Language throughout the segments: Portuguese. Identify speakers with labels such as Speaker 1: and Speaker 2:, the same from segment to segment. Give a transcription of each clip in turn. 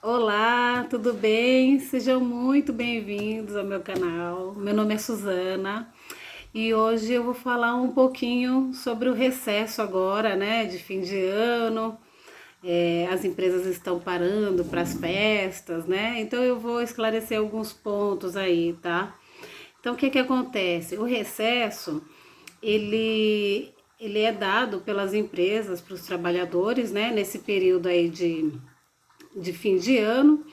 Speaker 1: Olá, tudo bem? Sejam muito bem-vindos ao meu canal. Meu nome é Suzana e hoje eu vou falar um pouquinho sobre o recesso agora, né, de fim de ano. As empresas estão parando para as festas, né? Então eu vou esclarecer alguns pontos aí, tá? Então o que que acontece? O recesso, ele é dado pelas empresas para os trabalhadores, né, nesse período aí de fim de ano.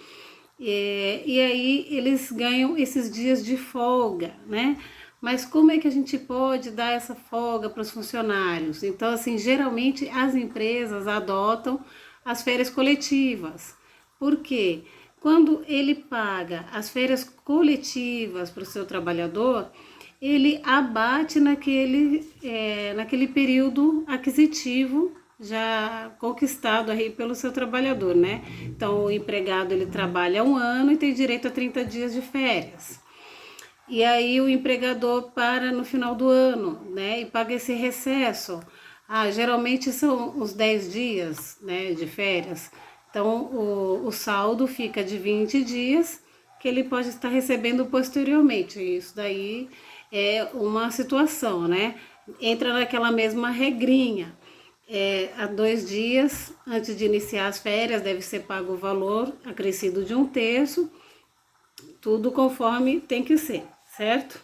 Speaker 1: E aí eles ganham esses dias de folga, né? Mas como é que a gente pode dar essa folga para os funcionários? Então, assim, geralmente as empresas adotam as férias coletivas. Por quê? Quando ele paga as férias coletivas para o seu trabalhador, ele abate naquele período aquisitivo já conquistado aí pelo seu trabalhador, né? Então, o empregado ele trabalha um ano e tem direito a 30 dias de férias. E aí o empregador para no final do ano, né? E paga esse recesso. Geralmente são os 10 dias, né, de férias. Então, o saldo fica de 20 dias que ele pode estar recebendo posteriormente. Isso daí é uma situação, né? Entra naquela mesma regrinha. Há 2 dias antes de iniciar as férias deve ser pago o valor acrescido de 1/3, tudo conforme tem que ser, certo?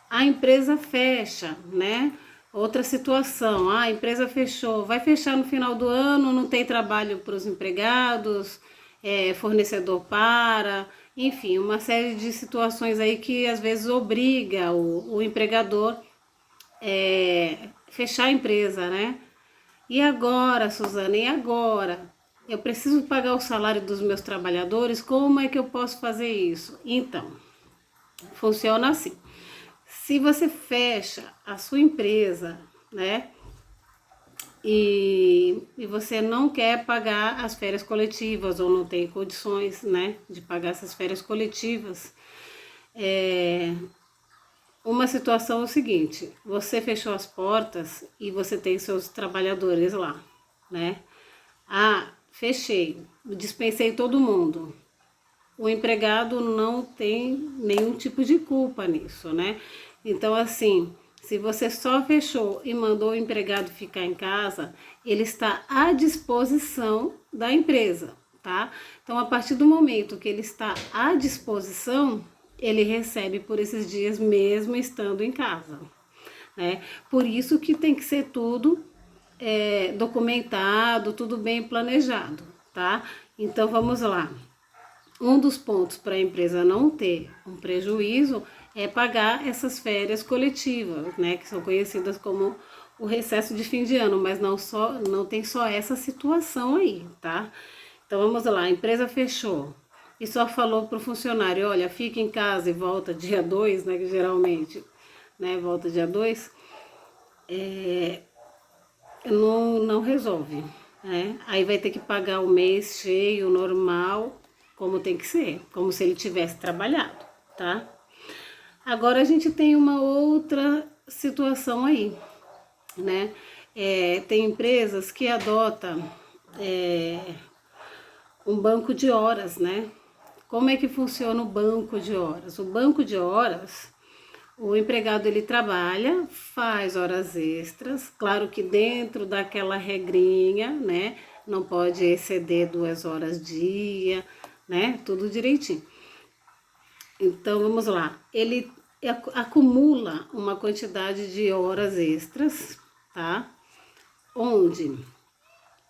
Speaker 1: A empresa fecha, né? Outra situação, a empresa fechou, vai fechar no final do ano, não tem trabalho para os empregados, fornecedor para, enfim, uma série de situações aí que às vezes obriga o empregador fechar a empresa, né? E agora, Suzana, e agora? Eu preciso pagar o salário dos meus trabalhadores, como é que eu posso fazer isso? Então, funciona assim. Se você fecha a sua empresa, né, e você não quer pagar as férias coletivas ou não tem condições, né, de pagar essas férias coletivas, uma situação é o seguinte: você fechou as portas e você tem seus trabalhadores lá, né? Fechei, dispensei todo mundo. O empregado não tem nenhum tipo de culpa nisso, né? Então, assim, se você só fechou e mandou o empregado ficar em casa, ele está à disposição da empresa, tá? Então, a partir do momento que ele está à disposição, ele recebe por esses dias mesmo estando em casa, né? Por isso que tem que ser tudo documentado, tudo bem planejado, tá? Então vamos lá. Um dos pontos para a empresa não ter um prejuízo é pagar essas férias coletivas, né, que são conhecidas como o recesso de fim de ano, mas não tem só essa situação aí, tá? Então vamos lá, a empresa fechou e só falou para o funcionário, olha, fica em casa e volta dia 2, né, que geralmente, né, volta dia 2, não resolve, né? Aí vai ter que pagar o mês cheio, normal, como tem que ser, como se ele tivesse trabalhado, tá? Agora a gente tem uma outra situação aí, né? Tem empresas que adotam é, um banco de horas, né? Como é que funciona o banco de horas? O banco de horas, o empregado ele trabalha, faz horas extras, claro que dentro daquela regrinha, né? Não pode exceder 2 horas dia, né? Tudo direitinho. Então vamos lá, ele acumula uma quantidade de horas extras, tá? Onde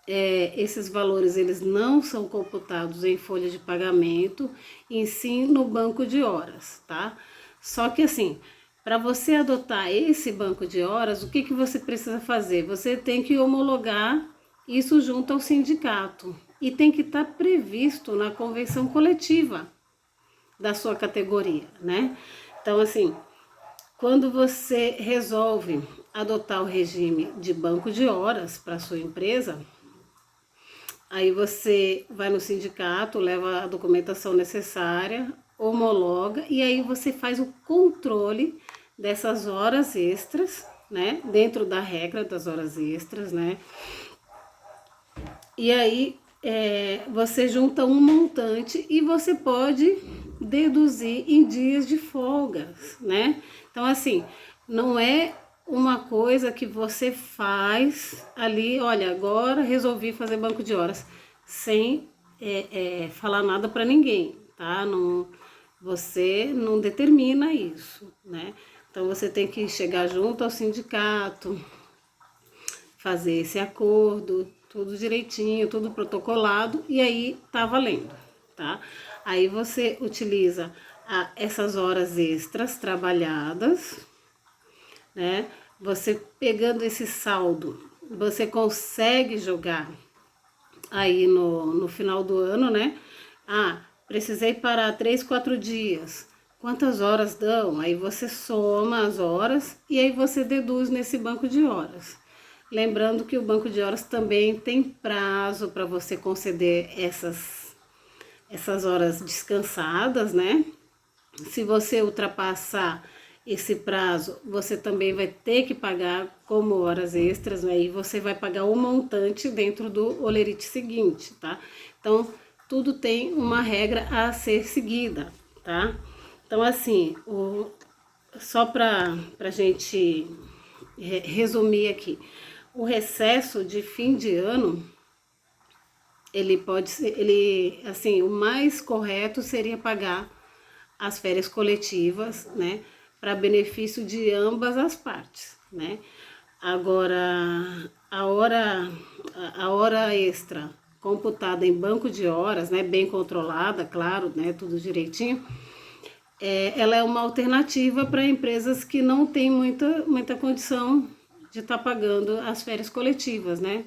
Speaker 1: esses valores eles não são computados em folha de pagamento, e sim no banco de horas, tá? Só que assim, para você adotar esse banco de horas, o que, que você precisa fazer? Você tem que homologar isso junto ao sindicato e tem que estar previsto na convenção coletiva da sua categoria, né? Então, assim, quando você resolve adotar o regime de banco de horas para sua empresa, aí você vai no sindicato, leva a documentação necessária, homologa e aí você faz o controle dessas horas extras, né? Dentro da regra das horas extras, né? E aí você junta um montante e você pode deduzir em dias de folgas, né? Então, assim, não é uma coisa que você faz ali, olha, agora resolvi fazer banco de horas, sem falar nada para ninguém, tá? Não, você não determina isso, né? Então, você tem que chegar junto ao sindicato, fazer esse acordo, tudo direitinho, tudo protocolado, e aí tá valendo, tá? Aí você utiliza essas horas extras trabalhadas, né? Você pegando esse saldo, você consegue jogar aí no final do ano, né? Ah, precisei parar 3, 4 dias. Quantas horas dão? Aí você soma as horas e aí você deduz nesse banco de horas. Lembrando que o banco de horas também tem prazo para você conceder essas horas descansadas, né? Se você ultrapassar esse prazo, você também vai ter que pagar como horas extras, né? E você vai pagar o montante dentro do holerite seguinte, tá? Então, tudo tem uma regra a ser seguida, tá? Então, assim, só para a gente resumir aqui, o recesso de fim de ano, ele pode ser, assim, o mais correto seria pagar as férias coletivas, né, para benefício de ambas as partes, né? Agora, a hora extra computada em banco de horas, né, bem controlada, claro, né, tudo direitinho, ela é uma alternativa para empresas que não têm muita condição de estar pagando as férias coletivas, né?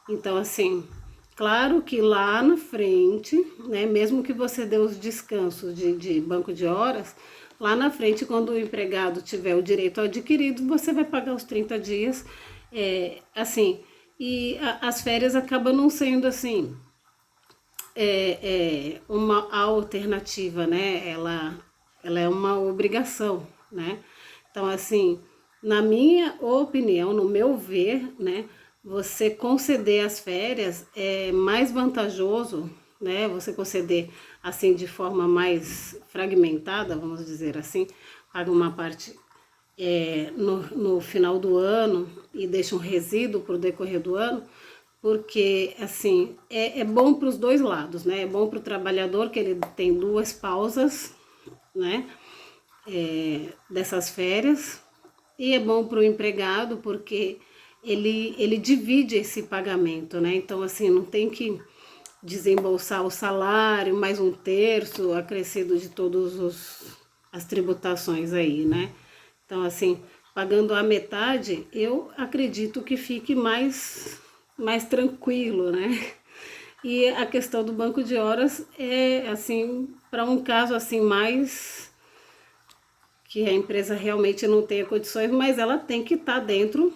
Speaker 1: Então, assim, claro que lá na frente, né, mesmo que você dê os descansos de banco de horas, lá na frente, quando o empregado tiver o direito adquirido, você vai pagar os 30 dias, assim, e as férias acabam não sendo, assim, uma alternativa, né? Ela é uma obrigação, né? Então, assim, na minha opinião, no meu ver, né? Você conceder as férias é mais vantajoso, né? Você conceder assim de forma mais fragmentada, vamos dizer assim, paga uma parte no final do ano e deixa um resíduo para o decorrer do ano, porque assim é bom para os dois lados, né? É bom para o trabalhador que ele tem duas pausas, né? Dessas férias, e é bom para o empregado porque ele divide esse pagamento, né? Então assim não tem que desembolsar o salário mais um terço acrescido de todos as tributações aí, né? Então, assim, pagando a metade, eu acredito que fique mais tranquilo, né? E a questão do banco de horas é, assim, para um caso assim mais que a empresa realmente não tenha condições, mas ela tem que estar dentro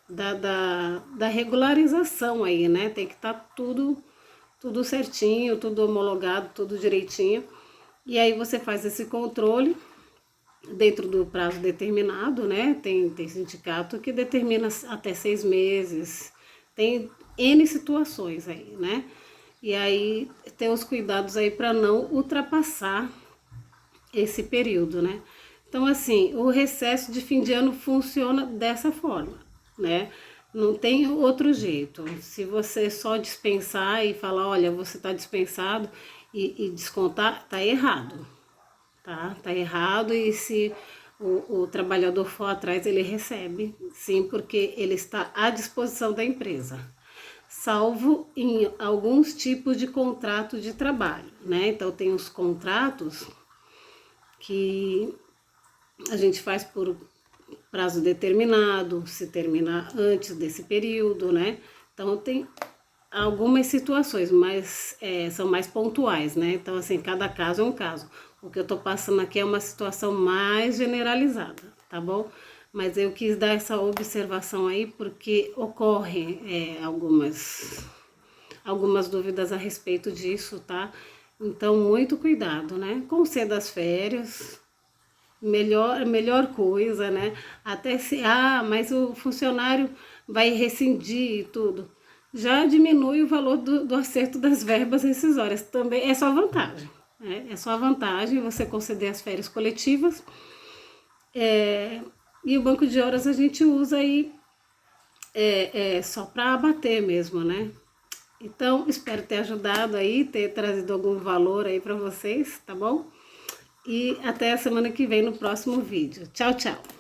Speaker 1: da, da regularização aí, né? Tem que estar tudo certinho, tudo homologado, tudo direitinho. E aí você faz esse controle dentro do prazo determinado, né? Tem sindicato que determina até 6 meses, tem N situações aí, né? E aí tem os cuidados aí para não ultrapassar esse período, né? Então, assim, o recesso de fim de ano funciona dessa forma, né? Não tem outro jeito. Se você só dispensar e falar, olha, você está dispensado e descontar, tá errado, tá? Tá errado, e se o trabalhador for atrás, ele recebe, sim, porque ele está à disposição da empresa, salvo em alguns tipos de contrato de trabalho, né? Então, tem os contratos que a gente faz por prazo determinado, se terminar antes desse período, né? Então, tem algumas situações, mas são mais pontuais, né? Então, assim, cada caso é um caso. O que eu tô passando aqui é uma situação mais generalizada, tá bom? Mas eu quis dar essa observação aí porque ocorrem algumas dúvidas a respeito disso, tá? Então, muito cuidado, né? Conceda as férias, melhor coisa, né? Até se, mas o funcionário vai rescindir e tudo. já diminui o valor do acerto das verbas rescisórias. Também é só vantagem. É só vantagem você conceder as férias coletivas. E o banco de horas a gente usa aí só para abater mesmo, né? Então, espero ter ajudado aí, ter trazido algum valor aí para vocês, tá bom? E até a semana que vem no próximo vídeo. Tchau, tchau!